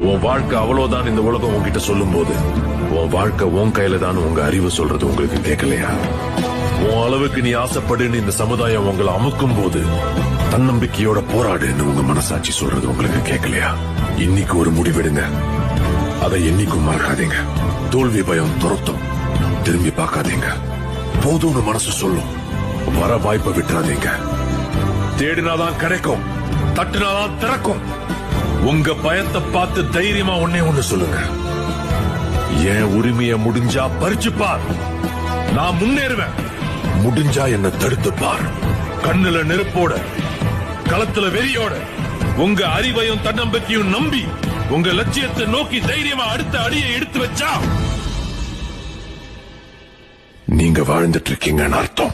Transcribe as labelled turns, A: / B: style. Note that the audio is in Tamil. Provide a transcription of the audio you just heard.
A: உன் வாழ்க்கை அவ்வளவுதான் இந்த உலகம் உன்கிட்ட சொல்லும் போது உன் வாழ்க்கை உன் கையில தான் உங்க அறிவு சொல்றது உங்களுக்கு கேட்கலையா? உன் அளவுக்கு நீ ஆசைப்படுன்னு இந்த சமுதாயம் உங்களை அமுக்கும் போது தன்னம்பிக்கையோட போராடுன்னு உங்க மனசாட்சி சொல்றது உங்களுக்கு கேட்கலையா? இன்னைக்கு ஒரு முடிவெடுங்க, அதை என்னைக்கும் மறக்காதீங்க. தோல்வி பயம் துரத்தும், திரும்பி பார்க்காதீங்க. போதும்னு மனசு சொல்லும், வர வாய்ப்பை விட்டுறாதீங்க. தேடினாதான் கிடைக்கும், தட்டுனாதான் திறக்கும். உங்க பயத்தை பார்த்து தைரியமா ஒண்ணு சொல்லுங்க, என் உரிமையை முடிஞ்சா பறிச்சு பார், நான் முன்னேறுவேன். முடிஞ்சா என்ன தடுத்து பார். கண்ணுல நெருப்போட, களத்துல வெறியோட, உங்க அறிவையும் தன்னம்பிக்கையும் நம்பி உங்க லட்சியத்தை நோக்கி தைரியமா அடுத்த அடியை எடுத்து வச்சா நீங்க வாழ்ந்துட்டு இருக்கீங்கன்னு அர்த்தம்.